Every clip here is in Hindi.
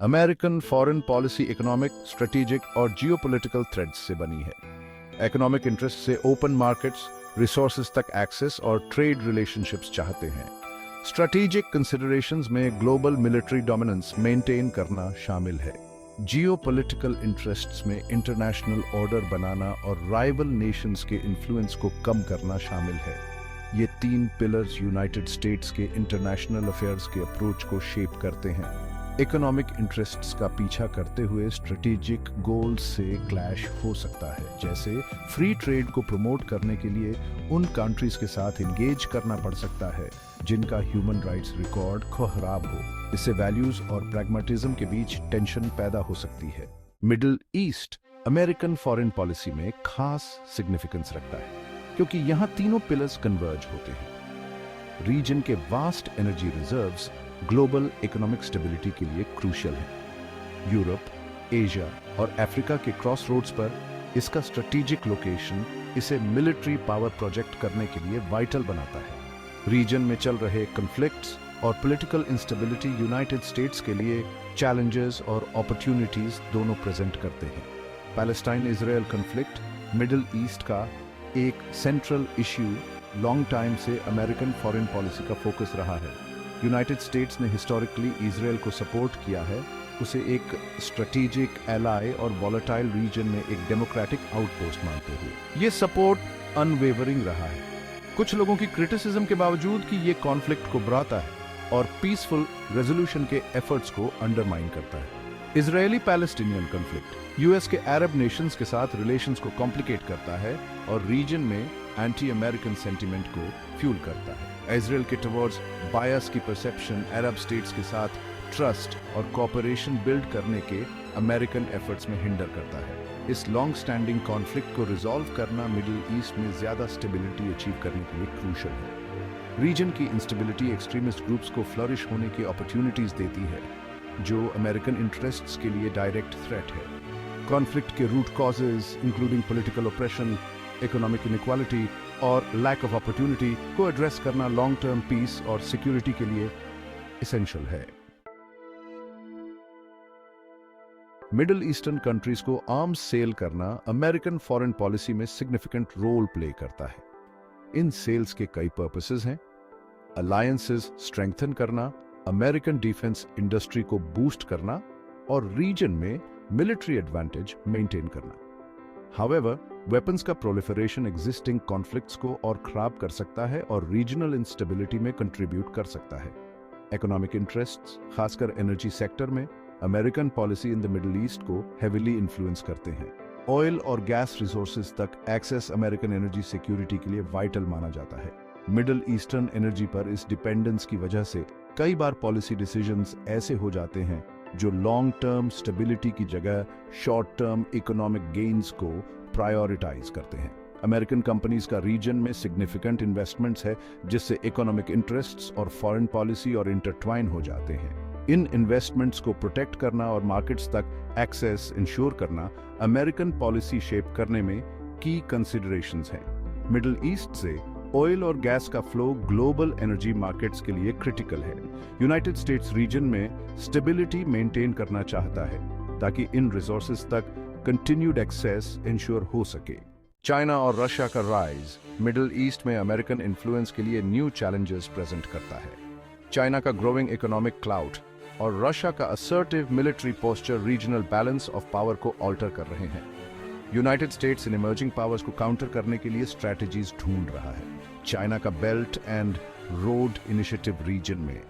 American foreign policy economic, strategic और जियोपॉलिटिकल थ्रेड्स से बनी है। इकोनॉमिक इंटरेस्ट से ओपन मार्केट्स, रिसोर्सेज तक एक्सेस और ट्रेड रिलेशनशिप्स चाहते हैं। स्ट्रेटेजिक कंसिडरेशंस में ग्लोबल मिलिट्री डोमिनेंस मेंटेन करना शामिल है। जियोपॉलिटिकल इंटरेस्ट्स में इंटरनेशनल ऑर्डर बनाना और राइवल नेशंस के इन्फ्लुएंस को कम करना शामिल है। ये तीन पिलर्स यूनाइटेड स्टेट्स के इंटरनेशनल अफेयर्स के अप्रोच को शेप करते हैं। इकोनॉमिक इंटरेस्ट्स का पीछा करते हुए स्ट्रेटेजिक गोल्स से क्लैश हो सकता है, जैसे फ्री ट्रेड को प्रमोट करने के लिए उन कंट्रीज के साथ इंगेज करना पड़ सकता है जिनका ह्यूमन राइट्स रिकॉर्ड खराब हो। इससे वैल्यूज और प्रैग्मेटिज्म के बीच टेंशन पैदा हो सकती है। Middle east American foreign policy में खास सिग्निफिकेंस रखता है क्योंकि यहाँ तीनों पिलर्स कन्वर्ज होते हैं। रीजन के vast energy reserves global economic stability के लिए क्रूशियल है। यूरोप, एशिया और अफ्रीका के क्रॉस रोड्स पर इसका स्ट्रेटेजिक लोकेशन इसे मिलिट्री पावर प्रोजेक्ट करने के लिए वाइटल बनाता है। रीजन में चल रहे कॉन्फ्लिक्ट्स और पॉलिटिकल इंस्टेबिलिटी यूनाइटेड स्टेट्स के लिए चैलेंजेस और अपॉर्चुनिटीज दोनों प्रेजेंट करते हैं। Palestine Israel conflict middle east का एक सेंट्रल इश्यू लॉन्ग टाइम से अमेरिकन फॉरेन पॉलिसी का फोकस रहा है। यूनाइटेड स्टेट्स ने हिस्टोरिकली इजराइल को सपोर्ट किया है, उसे एक स्ट्रेटेजिक एलाय और वॉलेटाइल रीजन में एक डेमोक्रेटिक आउटपोस्ट मानते हुए। ये सपोर्ट अनवेवरिंग रहा है, कुछ लोगों की क्रिटिसिज्म के बावजूद कि ये कॉन्फ्लिक्ट को बढ़ाता है और पीसफुल रेजोल्यूशन के एफर्ट्स को अंडरमाइन करता है। इजरायली पैलेस्टीनियन कॉन्फ्लिक्ट यूएस के अरब नेशंस के साथ रिलेशंस को कॉम्प्लिकेट करता है और रीजन में एंटी अमेरिकन सेंटिमेंट को फ्यूल करता है। इजराइल के टुवर्ड्स बायस की परसेप्शन अरब स्टेट्स के साथ ट्रस्ट और कोऑपरेशन बिल्ड करने के अमेरिकन एफर्ट्स में हिंडर करता है। इस लॉन्ग स्टैंडिंग कॉन्फ्लिक्ट को रिजॉल्व करना मिडिल ईस्ट में ज्यादा स्टेबिलिटी अचीव करने के लिए क्रूशियल है। रीजन की इंस्टेबिलिटी एक्सट्रीमिस्ट ग्रुप्स को फ्लरिश होने की अपॉर्चुनिटीज देती है, जो अमेरिकन इंटरेस्ट्स के लिए डायरेक्ट थ्रेट है। कॉन्फ्लिक्ट के root causes including political operation, economic inequality और लैक ऑफ अपॉर्चुनिटी को एड्रेस करना लॉन्ग टर्म पीस और सिक्योरिटी के लिए एसेंशियल है। मिडिल ईस्टर्न कंट्रीज को आर्म्स सेल करना अमेरिकन फॉरेन पॉलिसी में सिग्निफिकेंट रोल प्ले करता है। इन सेल्स के कई पर्पसेस हैं। अलायंसेस स्ट्रेंथन करना, अमेरिकन डिफेंस इंडस्ट्री को बूस्ट करना और रीजन में मिलिट्री एडवांटेज मेंटेन करना। हाउएवर, वेपन्स का प्रोलिफरेशन एग्जिस्टिंग कॉन्फ्लिक्ट्स को और खराब कर सकता है और रीजनल इंस्टेबिलिटी में कंट्रीब्यूट कर सकता है। इकोनॉमिक इंटरेस्ट्स, खासकर एनर्जी सेक्टर में American policy in the middle east को हेविली इन्फ्लुएंस करते हैं। ऑयल और गैस रिसोर्सेज तक एक्सेस अमेरिकन एनर्जी सिक्योरिटी के लिए वाइटल माना जाता है। मिडिल ईस्टर्न एनर्जी पर इस डिपेंडेंस की वजह से कई बार पॉलिसी डिसीजंस ऐसे हो जाते हैं जो लॉन्ग टर्म स्टेबिलिटी की जगह शॉर्ट टर्म इकोनॉमिक गेन्स को प्रायोरिटाइज करते हैं। अमेरिकन कंपनीज का रीजन में सिग्निफिकेंट इन्वेस्टमेंट्स है, जिससे इकोनॉमिक इंटरेस्ट्स और फॉरेन पॉलिसी और इंटरट्वाइन हो जाते हैं। इन इन्वेस्टमेंट्स को प्रोटेक्ट करना और मार्केट्स तक एक्सेस इंश्योर करना अमेरिकन पॉलिसी शेप करने में की कंसिडरेशंस हैं। मिडिल ईस्ट से ऑयल और गैस का फ्लो ग्लोबल एनर्जी मार्केट्स के लिए क्रिटिकल है। यूनाइटेड स्टेट्स रीजन में स्टेबिलिटी मेंटेन करना चाहता है ताकि इन रिसोर्सेज तक कंटिन्यूड एक्सेस इंश्योर हो सके। चाइना और रशिया का राइज मिडिल ईस्ट में अमेरिकन इन्फ्लुएंस के लिए न्यू चैलेंजेस प्रेजेंट करता है। चाइना का ग्रोइंग इकोनॉमिक क्लाउड और रशिया का assertive military posture regional balance of power को ऑल्टर कर रहे हैं। यूनाइटेड स्टेट्स इन इमर्जिंग पावर्स को काउंटर करने के लिए स्ट्रैटेजीज ढूंढ रहा है। चाइना का belt and road initiative region में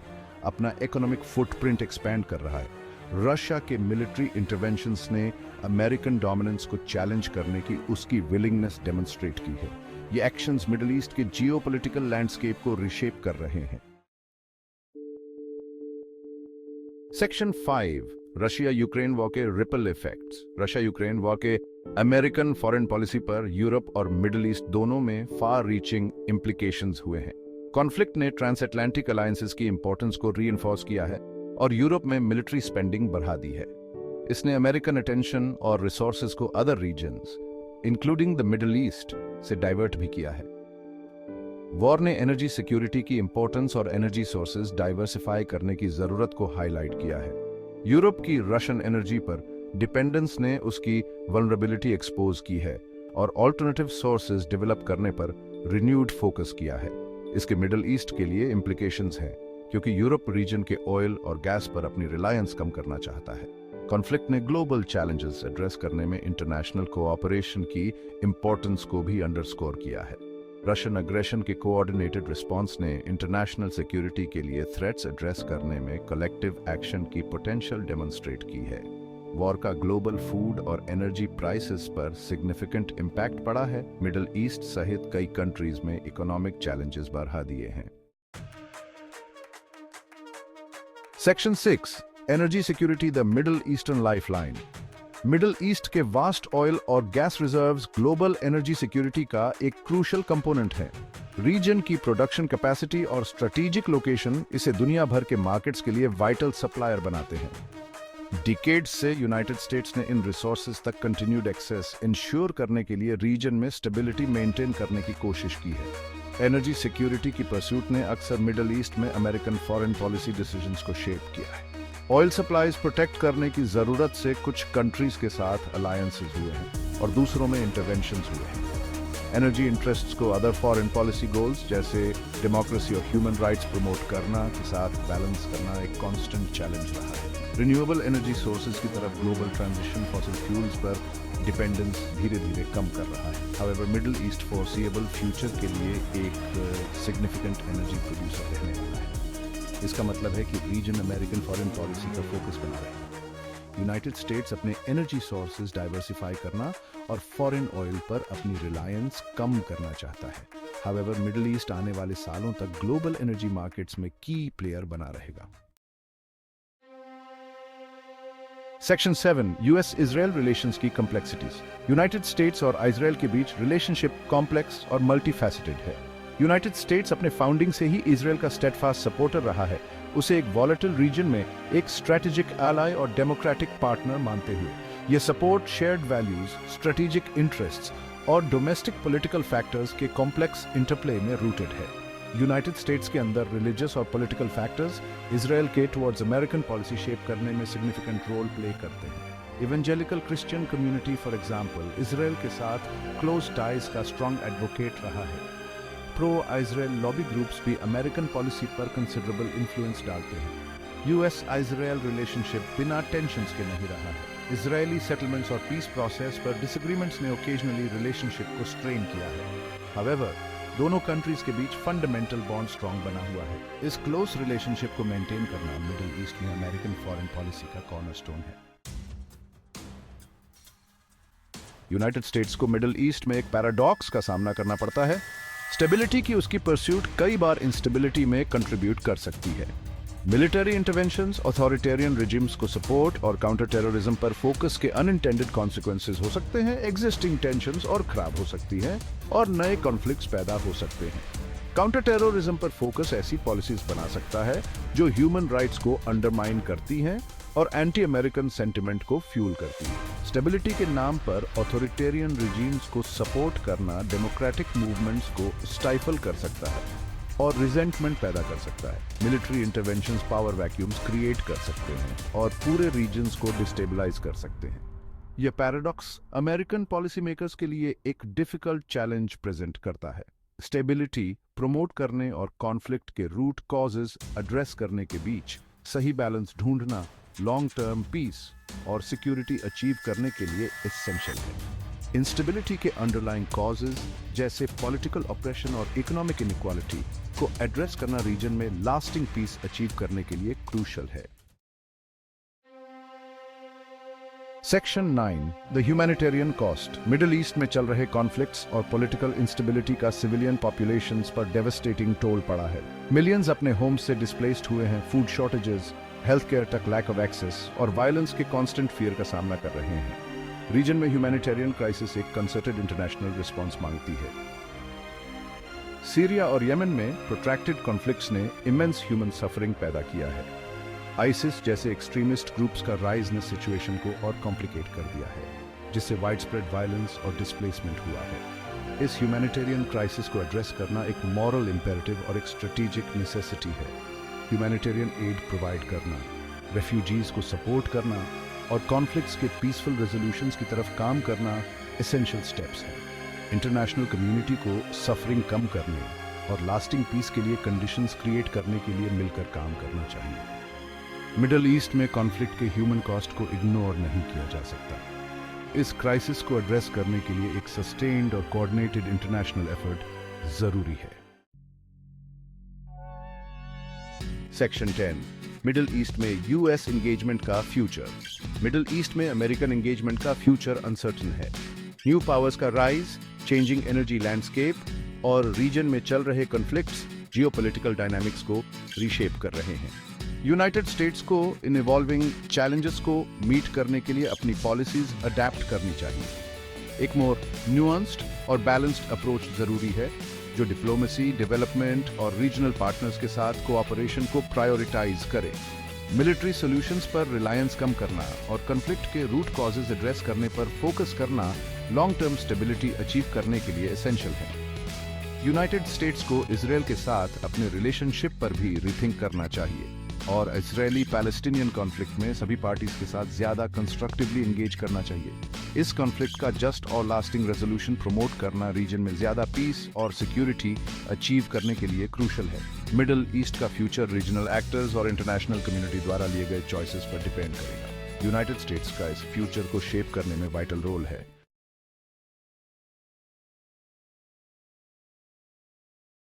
अपना इकोनॉमिक फुटप्रिंट एक्सपैंड कर रहा है। रशिया के मिलिट्री इंटरवेंशंस ने अमेरिकन डोमिनेंस को चैलेंज करने की उसकी विलिंगनेस डेमोन्स्ट्रेट की है। ये एक्शंस मिडिल ईस्ट के जियोपॉलिटिकल लैंडस्केप को रिशेप कर रहे हैं। सेक्शन 5, रशिया यूक्रेन वॉर के ripple effects. Russia Ukraine war के अमेरिकन फॉरेन पॉलिसी पर यूरोप और मिडिल ईस्ट दोनों में फार रीचिंग इम्प्लीकेशंस हुए हैं। कॉन्फ्लिक्ट ने ट्रांस अटलांटिक अलायंसेस की इंपॉर्टेंस को रीइंफोर्स किया है और यूरोप में मिलिट्री स्पेंडिंग बढ़ा दी है। इसने अमेरिकन अटेंशन और रिसोर्सेज को other regions including the middle east से डाइवर्ट भी किया है। वॉर ने एनर्जी सिक्योरिटी की इंपॉर्टेंस और एनर्जी सोर्सेज डाइवर्सिफाई करने की जरूरत को हाईलाइट किया है। यूरोप की रशियन एनर्जी पर डिपेंडेंस ने उसकी वल्नरेबिलिटी एक्सपोज की है और ऑल्टरनेटिव सोर्सेज डेवलप करने पर रिन्यूड फोकस किया है। इसके मिडिल ईस्ट के लिए इम्प्लीकेशंस हैं, क्योंकि यूरोप रीजन के ऑयल और गैस पर अपनी रिलायंस कम करना चाहता है। कॉन्फ्लिक्ट ने ग्लोबल चैलेंजेस एड्रेस करने में इंटरनेशनल कोऑपरेशन की इंपॉर्टेंस को भी अंडरस्कोर किया है। रशियन अग्रेशन के कोऑर्डिनेटेड रिस्पांस ने इंटरनेशनल सिक्योरिटी के लिए थ्रेट्स एड्रेस करने में कलेक्टिव एक्शन की पोटेंशियल डेमोन्स्ट्रेट की है। वॉर का ग्लोबल फूड और एनर्जी प्राइसेस पर सिग्निफिकेंट इम्पैक्ट पड़ा है। मिडिल ईस्ट सहित कई कंट्रीज में इकोनॉमिक चैलेंजेस बढ़ा दिए हैं। Section 6 energy security the middle eastern lifeline. Middle east के वास्ट ऑयल और gas reserves global energy security का एक क्रूशियल कंपोनेंट है। रीजन की प्रोडक्शन कैपेसिटी और स्ट्रेटेजिक लोकेशन इसे दुनिया भर के मार्केट्स के लिए वाइटल सप्लायर बनाते हैं। डिकेड्स से यूनाइटेड स्टेट्स ने इन रिसोर्सेज तक कंटिन्यूड एक्सेस इंश्योर करने के लिए रीजन में स्टेबिलिटी मेंटेन करने की कोशिश की है। एनर्जी सिक्योरिटी की परस्यूट ने अक्सर मिडिल ईस्ट में अमेरिकन फॉरेन पॉलिसी डिसीजंस को शेप किया है। ऑयल सप्लाईज प्रोटेक्ट करने की जरूरत से कुछ कंट्रीज के साथ अलायंसेस हुए हैं और दूसरों में इंटरवेंशंस हुए हैं। एनर्जी इंटरेस्ट्स को अदर फॉरेन पॉलिसी गोल्स जैसे डेमोक्रेसी और ह्यूमन राइट्स प्रमोट करना के साथ बैलेंस करना एक कांस्टेंट चैलेंज रहा है। रिन्यूएबल एनर्जी सोर्सेज की तरफ ग्लोबल ट्रांजिशन फॉसिल फ्यूल्स पर डिपेंडेंस धीरे धीरे कम कर रहा है। However middle east foreseeable future के लिए एक सिग्निफिकेंट एनर्जी प्रोड्यूसर रहने वाला है। इसका मतलब है कि रीजन अमेरिकन फॉरेन पॉलिसी का फोकस बना रहे। यूनाइटेड स्टेट्स अपने एनर्जी सोर्सेज डाइवर्सिफाई करना और फॉरेन ऑयल पर अपनी रिलायंस कम करना चाहता है। हाउएवर मिडिल ईस्ट आने वाले सालों तक ग्लोबल एनर्जी मार्केट्स में की प्लेयर बना रहेगा। सेक्शन 7 यूएस इजराइल रिलेशंस की कॉम्प्लेक्सिटीज। यूनाइटेड स्टेट्स और इजराइल के बीच रिलेशनशिप कॉम्प्लेक्स और मल्टीफैसेटेड है। यूनाइटेड स्टेट्स अपने फाउंडिंग से ही इजराइल का स्टेडफास्ट सपोर्टर रहा है। उसे एक वॉलेटाइल रीजन में एक स्ट्रेटेजिक एलाय और डेमोक्रेटिक पार्टनर मानते हुए यह support shared values, strategic interests और डोमेस्टिक पॉलिटिकल फैक्टर्स के कॉम्प्लेक्स इंटरप्ले में रूटेड है। यूनाइटेड स्टेट्स के अंदर रिलीजियस और पॉलिटिकल फैक्टर्स इजराइल के टुवर्ड्स अमेरिकन पॉलिसी शेप करने में सिग्निफिकेंट रोल प्ले करते हैं। Evangelical Christian community for example Israel के साथ क्लोज टाइज का स्ट्रॉन्ग एडवोकेट रहा है। प्रो इजराइल लॉबी ग्रुप्स भी अमेरिकन पॉलिसी पर कंसिडरेबल इन्फ्लुएंस डालते हैं। यूएस इजराइल रिलेशनशिप बिना टेंशंस के नहीं रहा है। इजरायली सेटलमेंट्स और पीस प्रोसेस पर डिसएग्रीमेंट्स ने ओकेजनली रिलेशनशिप को स्ट्रेन किया है। हाउएवर दोनों कंट्रीज के बीच फंडामेंटल बॉन्ड स्ट्रॉन्ग बना हुआ है। इस क्लोज रिलेशनशिप को मेंटेन करना मिडिल ईस्ट में अमेरिकन फॉरेन पॉलिसी का कॉर्नरस्टोन है। यूनाइटेड स्टेट्स को मिडिल ईस्ट में एक पैराडॉक्स का सामना करना पड़ता है। स्टेबिलिटी की उसकी परस्यूट कई बार इंस्टेबिलिटी में कंट्रीब्यूट कर सकती है। मिलिट्री इंटरवेंशंस, ऑथोरिटेरियन रिजिम्स को सपोर्ट और काउंटर टेररिज्म पर फोकस के अनइंटेंडेड कॉन्सिक्वेंसेस हो सकते हैं। एग्जिस्टिंग टेंशंस और खराब हो सकती हैं और नए कॉन्फ्लिक्ट्स पैदा हो सकते हैं। काउंटर टेररिज्म पर फोकस ऐसी पॉलिसीज बना सकता है जो ह्यूमन राइट्स को अंडरमाइन करती हैं और एंटी अमेरिकन सेंटिमेंट को फ्यूल करती है। स्टेबिलिटी के नाम पर ऑथोरिटेरियन रिजीम्स को सपोर्ट करना डेमोक्रेटिक मूवमेंट्स को स्टाइफल कर सकता है और रिजेंटमेंट पैदा कर सकता है। Military interventions power vacuums create कर सकते हैं और पूरे रीजन्स को डिस्टेबलाइज कर सकते हैं। यह पैराडॉक्स अमेरिकन पॉलिसी मेकर्स के लिए एक डिफिकल्ट चैलेंज प्रेजेंट करता है। स्टेबिलिटी प्रमोट करने और कॉन्फ्लिक्ट के रूट कॉजेज एड्रेस करने के बीच सही बैलेंस ढूंढना लॉन्ग टर्म पीस और सिक्योरिटी अचीव करने के लिए एसेंशियल है। इंस्टेबिलिटी के अंडरलाइंग कॉजेज जैसे पॉलिटिकल ऑपरेशन और इकोनॉमिक इनइक्वालिटी को एड्रेस करना रीजन में लास्टिंग पीस अचीव करने के लिए क्रूशियल है। Section 9 the humanitarian cost. Middle east में चल रहे कॉन्फ्लिक्ट्स और पॉलिटिकल इंस्टेबिलिटी का सिविलियन पॉपुलेशंस पर डेवास्टेटिंग टोल पड़ा है। मिलियंस अपने होम्स से डिस्प्लेस्ड हुए हैं। फूड शॉर्टेजेस, हेल्थ केयर तक लैक ऑफ एक्सेस और वायलेंस के कांस्टेंट फियर का सामना कर रहे हैं। रीजन में ह्यूमैनिटेरियन क्राइसिस एक कंसर्टेड इंटरनेशनल रिस्पांस मांगती है। सीरिया और यमन में प्रोट्रैक्टेड कॉन्फ्लिक्ट्स ने इमेंस ह्यूमन सफरिंग पैदा किया है। आईसिस जैसे एक्सट्रीमिस्ट ग्रुप्स का राइज ने सिचुएशन को और कॉम्प्लिकेट कर दिया है, जिससे वाइड स्प्रेड वायलेंस और डिस्प्लेसमेंट हुआ है। इस ह्यूमैनिटेरियन क्राइसिस को एड्रेस करना एक मॉरल इंपेरेटिव और एक स्ट्रेटेजिक नेसेसिटी है। ह्यूमैनिटेरियन एड प्रोवाइड करना, रेफ्यूजीज को सपोर्ट करना और कॉन्फ्लिक्ट्स के पीसफुल रेजोल्यूशंस की तरफ काम करना एसेंशियल स्टेप्स हैं। इंटरनेशनल कम्युनिटी को सफरिंग कम करने और लास्टिंग पीस के लिए कंडीशंस क्रिएट करने के लिए मिलकर काम करना चाहिए। मिडल ईस्ट में कॉन्फ्लिक्ट के ह्यूमन कॉस्ट को इग्नोर नहीं किया जा सकता। इस क्राइसिस को एड्रेस करने के लिए एक सस्टेन्ड और कोऑर्डिनेटेड इंटरनेशनल एफर्ट जरूरी है। सेक्शन 10 मिडिल ईस्ट में यूएस एंगेजमेंट का फ्यूचर। मिडिल ईस्ट में अमेरिकन एंगेजमेंट का फ्यूचर अनसर्टेन है। न्यू पावर्स का राइज, चेंजिंग एनर्जी लैंडस्केप और रीजन में चल रहे कॉन्फ्लिक्ट्स जियोपॉलिटिकल डायनामिक्स को रीशेप कर रहे हैं। यूनाइटेड स्टेट्स को इन इवॉल्विंग चैलेंजेस को मीट करने के लिए अपनी पॉलिसीज अडेप्ट करनी चाहिए। एक मोर न्यूआंस्ड और बैलेंस्ड अप्रोच जरूरी है जो डिप्लोमेसी, डेवलपमेंट और रीजनल पार्टनर्स के साथ कोऑपरेशन को प्रायोरिटाइज करे। मिलिट्री सॉल्यूशंस पर रिलायंस कम करना और कॉन्फ्लिक्ट के रूट कॉजेज एड्रेस करने पर फोकस करना लॉन्ग टर्म स्टेबिलिटी अचीव करने के लिए एसेंशियल है। यूनाइटेड स्टेट्स को इजराइल के साथ अपने रिलेशनशिप पर भी रिथिंक करना चाहिए और इजरायली पैलेस्टीनियन कॉन्फ्लिक्ट में सभी पार्टीज के साथ ज्यादा कंस्ट्रक्टिवली एंगेज करना चाहिए। इस कॉन्फ्लिक्ट का जस्ट और लास्टिंग रेजोल्यूशन प्रमोट करना रीजन में ज्यादा पीस और सिक्योरिटी अचीव करने के लिए क्रूशल है। मिडिल ईस्ट का फ्यूचर रीजनल एक्टर्स और इंटरनेशनल कम्युनिटी द्वारा लिए गए चॉइसेस पर डिपेंड करेगा। यूनाइटेड स्टेट्स का इस फ्यूचर को शेप करने में वाइटल रोल है।